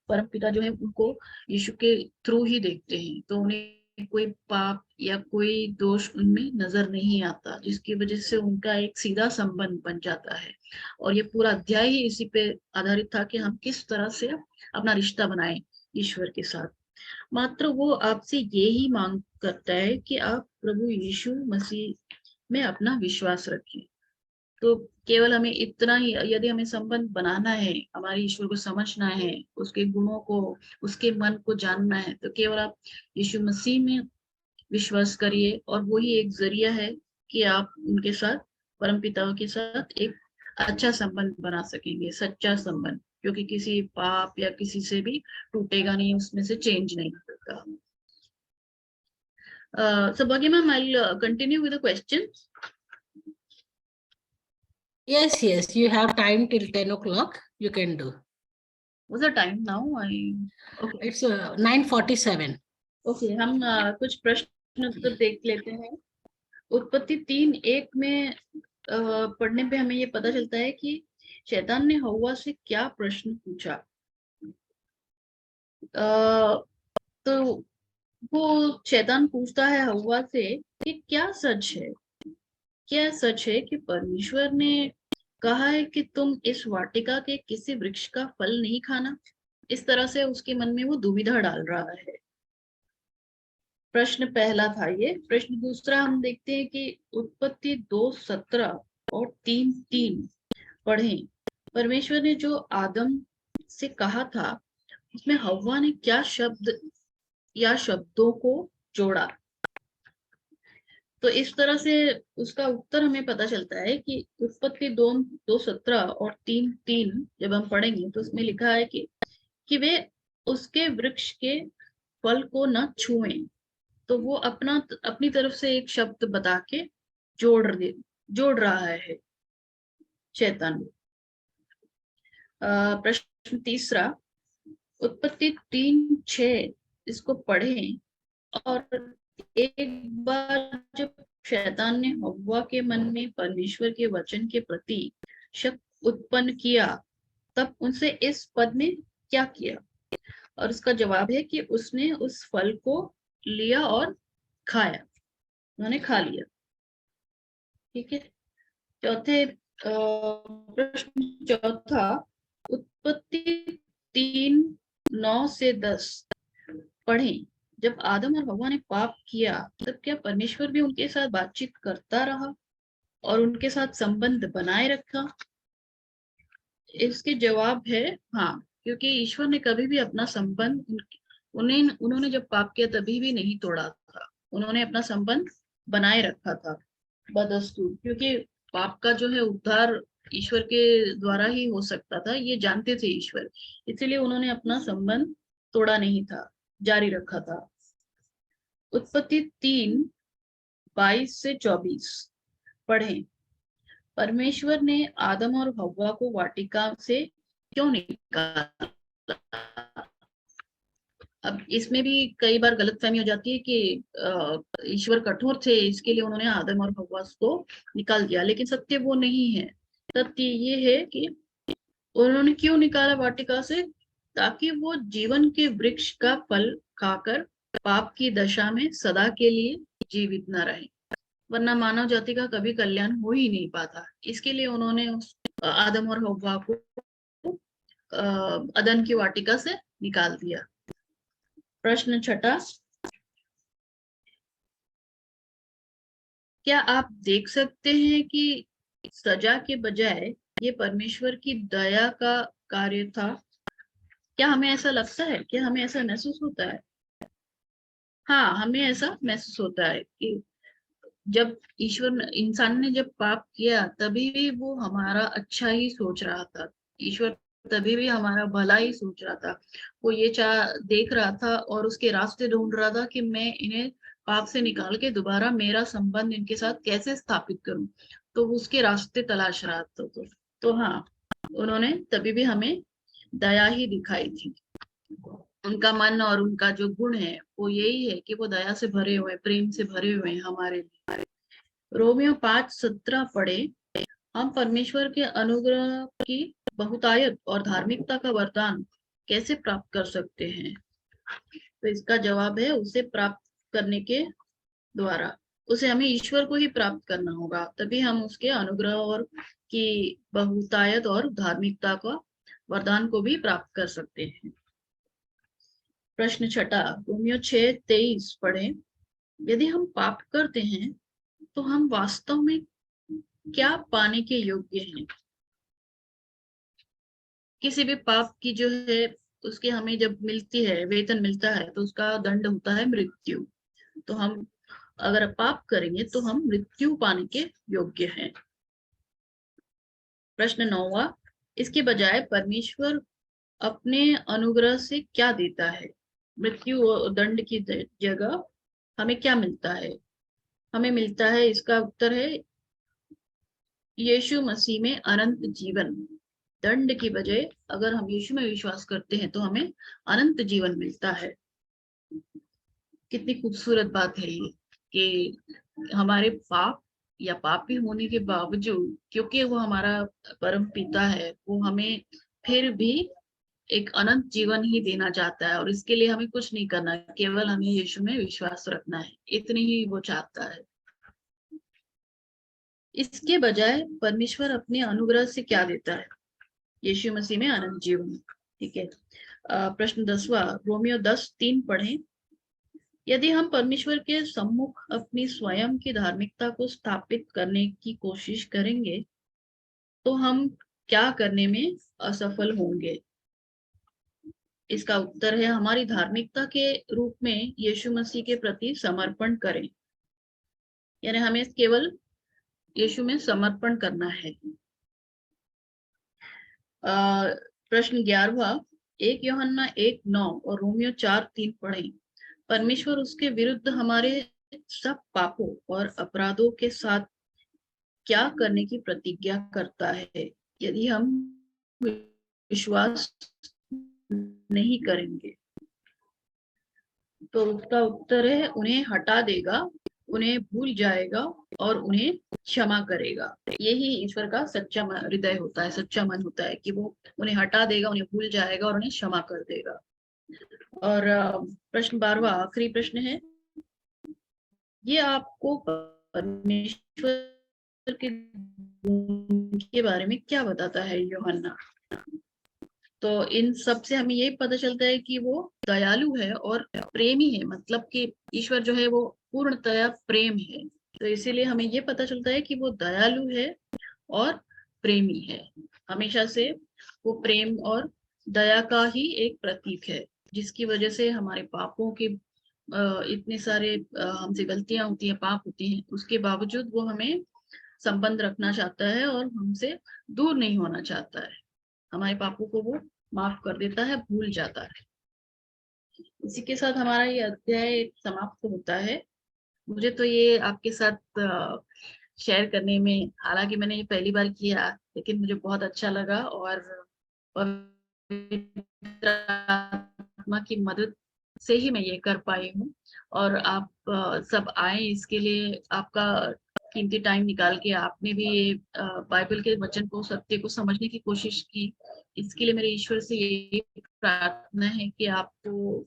परम पिता जो है उनको यीशु के थ्रू ही देखते हैं। तो उन्हें कोई पाप या कोई दोष उनमें नजर नहीं आता, जिसकी वजह से उनका एक सीधा संबंध बन जाता है। और ये पूरा अध्याय ही इसी पे आधारित था कि हम किस तरह से अपना रिश्ता बनाएं ईश्वर के साथ। मात्र वो आपसे ये ही मांग करता है कि आप प्रभु यीशु मसीह में अपना विश्वास रखें। तो केवल हमें इतना ही, यदि हमें संबंध बनाना है, हमारे ईश्वर को समझना है, उसके गुणों को, उसके मन को जानना है, तो केवल आप यीशु मसीह में विश्वास करिए, और वही एक जरिया है कि आप उनके साथ, परमपिता के साथ एक अच्छा संबंध बना सकेंगे, सच्चा संबंध, क्योंकि किसी पाप या किसी से भी टूटेगा नहीं, उसमें से चेंज नहीं होगा। So Bhagya ma'am, I'll continue with the questions. Yes, yes, you have time till 10 o'clock. You can do. What's the time now? Okay. It's 9:47. Okay, हम कुछ प्रश्न उत्तर देख लेते हैं। उत्पत्ति 3:1 में पढ़ने पे हमें ये पता चलता है कि शैतान ने हव्वा से क्या प्रश्न पूछा। तो वो शैतान पूछता है हव्वा से कि क्या सच है, क्या सच है कि परमेश्वर ने कहा है कि तुम इस वाटिका के किसी वृक्ष का फल नहीं खाना। इस तरह से उसके मन में वो दुविधा डाल रहा है। प्रश्न पहला था ये। प्रश्न दूसरा हम देखते हैं कि उत्पत्ति 2:17 और 3:3 पढ़ें। परमेश्वर ने जो आदम से कहा था, उसमें हव्वा ने क्या शब्द या शब्दों को जोड़ा। तो इस तरह से उसका उत्तर हमें पता चलता है कि उत्पत्ति 2:17 और 3:3 जब हम पढ़ेंगे तो उसमें लिखा है कि वे उसके वृक्ष के फल को न छुएं। तो वो अपनी तरफ से एक शब्द बता के जोड़ रहा है शैतान। प्रश्न तीसरा, उत्पत्ति 3:6 इसको पढ़ें। और एक बार जब शैतान ने हव्वा के मन में परमेश्वर के वचन के प्रति शक उत्पन्न किया, तब उनसे इस पद में क्या किया। और उसका जवाब है कि उसने उस फल को लिया और खाया, उन्होंने खा लिया। ठीक है। प्रश्न चौथा, उत्पत्ति 3:9 से 10 पढ़ें। जब आदम और हव्वा ने पाप किया, तब क्या परमेश्वर भी उनके साथ बातचीत करता रहा और उनके साथ संबंध बनाए रखा। इसके जवाब है हाँ, क्योंकि ईश्वर ने कभी भी अपना संबंध उन्होंने जब पाप किया तभी भी नहीं तोड़ा था। उन्होंने अपना संबंध बनाए रखा था बदस्तूर, क्योंकि पाप का जो है उद्धार ईश्वर के द्वारा ही हो सकता था, ये जानते थे ईश्वर, इसलिए उन्होंने अपना संबंध तोड़ा नहीं था, जारी रखा था। उत्पत्ति 3:22 से 24 पढ़ें। परमेश्वर ने आदम और हव्वा को वाटिका से क्यों निकाला। अब इसमें भी कई बार गलतफहमी हो जाती है कि ईश्वर कठोर थे, इसके लिए उन्होंने आदम और हव्वा को निकाल दिया, लेकिन सत्य वो नहीं है। सत्य ये है कि उन्होंने क्यों निकाला वाटिका से, ताकि वो जीवन के वृक्ष का फल खाकर पाप की दशा में सदा के लिए जीवित न रहे, वरना मानव जाति का कभी कल्याण हो ही नहीं पाता। इसके लिए उन्होंने आदम और हव्वा को अदन की वाटिका से निकाल दिया। प्रश्न छठा, क्या आप देख सकते हैं कि सजा के बजाय ये परमेश्वर की दया का कार्य था। क्या हमें ऐसा लगता है, क्या हमें ऐसा महसूस होता है। हाँ, हमें ऐसा महसूस होता है कि जब इंसान ने जब पाप किया, तभी भी वो हमारा अच्छा ही सोच रहा था। ईश्वर तभी भी हमारा भला ही सोच रहा था। वो ये देख रहा था और उसके रास्ते ढूंढ रहा था कि मैं इन्हें पाप से निकाल के दोबारा मेरा संबंध इनके साथ कैसे स्थापित करूं। तो उसके रास्ते तलाश रहा था। तो हाँ, उन्होंने तभी भी हमें दया ही दिखाई थी। उनका मन और उनका जो गुण है वो यही है कि वो दया से भरे हुए, प्रेम से भरे हुए हैं हमारे लिए। रोमियो 5:17 पढ़े। हम परमेश्वर के अनुग्रह की बहुतायत और धार्मिकता का वरदान कैसे प्राप्त कर सकते हैं। तो इसका जवाब है, उसे प्राप्त करने के द्वारा उसे हमें ईश्वर को ही प्राप्त करना होगा, तभी हम उसके अनुग्रह और की बहुतायत और धार्मिकता का वरदान को भी प्राप्त कर सकते हैं। प्रश्न 6 रोमियो 6:23 पढ़ें। यदि हम पाप करते हैं तो हम वास्तव में क्या पाने के योग्य हैं? किसी भी पाप की जो है उसके हमें जब मिलती है, वेतन मिलता है, तो उसका दंड होता है मृत्यु। तो हम अगर पाप करेंगे तो हम मृत्यु पाने के योग्य हैं। प्रश्न 9 इसके बजाय परमेश्वर अपने अनुग्रह से क्या देता है? मृत्यु और दंड की जगह हमें क्या मिलता है? हमें मिलता है, इसका उत्तर है यीशु मसीह में अनंत जीवन। दंड की बजाय अगर हम यीशु में विश्वास करते हैं तो हमें अनंत जीवन मिलता है। कितनी खूबसूरत बात है ये कि हमारे पाप या पापी होने के बावजूद, क्योंकि वो हमारा परम पिता है, वो हमें फिर भी एक अनंत जीवन ही देना चाहता है, और इसके लिए हमें कुछ नहीं करना, केवल हमें यीशु में विश्वास रखना है, इतनी ही वो चाहता है। इसके बजाय परमेश्वर अपने अनुग्रह से क्या देता है? यीशु मसीह में अनंत जीवन। ठीक है। प्रश्न 10वां रोमियो 10:3 पढ़ें। यदि हम परमेश्वर के सम्मुख अपनी स्वयं की धार्मिकता को स्थापित करने की कोशिश करेंगे तो हम क्या करने में असफल होंगे? इसका उत्तर है हमारी धार्मिकता के रूप में यीशु मसीह के प्रति समर्पण करें। यानी हमें केवल यीशु में समर्पण करना है। प्रश्न 11वां 1 यूहन्ना 1:9 और रोमियो 4:3 पढ़ें। परमेश्वर उसके विरुद्ध हमारे सब पापों और अपराधों के साथ क्या करने की प्रतिज्ञा करता है यदि हम विश्वास नहीं करेंगे? तो उसका उत्तर है उन्हें हटा देगा, उन्हें भूल जाएगा और उन्हें क्षमा करेगा। यही ईश्वर का सच्चा हृदय होता है, सच्चा मन होता है कि वो उन्हें हटा देगा, उन्हें भूल जाएगा और उन्हें क्षमा कर देगा। और प्रश्न 12वां आखिरी प्रश्न है, ये आपको परमेश्वर के गुण के बारे में क्या बताता है यूहन्ना? तो इन सब से हमें ये पता चलता है कि वो दयालु है और प्रेमी है, मतलब कि ईश्वर जो है वो पूर्णतया प्रेम है। तो इसीलिए हमें ये पता चलता है कि वो दयालु है और प्रेमी है। हमेशा से वो प्रेम और दया का ही एक प्रतीक है, जिसकी वजह से हमारे पापों के इतने सारे हमसे गलतियां होती हैं, पाप होते हैं, उसके बावजूद वो हमें संबंध रखना चाहता है और हमसे दूर नहीं होना चाहता है। हमारे पापों को वो माफ कर देता है, भूल जाता है। इसी के साथ हमारा ये अध्याय समाप्त होता है। मुझे तो ये आपके साथ शेयर करने में, हालांकि मैंने ये पहली बार किया, लेकिन मुझे बहुत अच्छा लगा और पवित्र आत्मा की मदद से ही मैं ये कर पाई हूँ। और आप सब आए, इसके लिए आपका कीमती टाइम निकाल के आपने भी ये बाइबल के वचन को, सत्य को समझने की कोशिश की। इसके लिए मेरे ईश्वर से यही प्रार्थना है कि आपको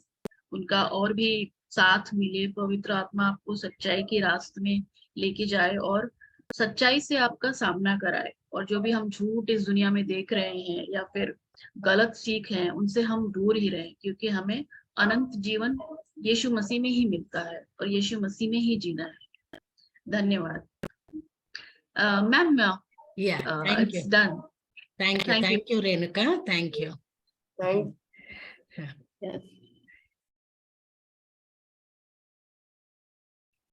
उनका और भी साथ मिले, पवित्र आत्मा आपको सच्चाई के रास्ते में लेके जाए और सच्चाई से आपका सामना कराए। और जो भी हम झूठ इस दुनिया में देख रहे हैं या फिर गलत सीख है, उनसे हम दूर ही रहें, क्योंकि हमें अनंत जीवन यीशु मसीह में ही मिलता है और यीशु मसीह में ही जीना है। धन्यवाद। Ma'am, Yeah, thank it's you. done. Thank you. Thank you. Thank you, Renuka. Thank you. Right. Yeah. Yes.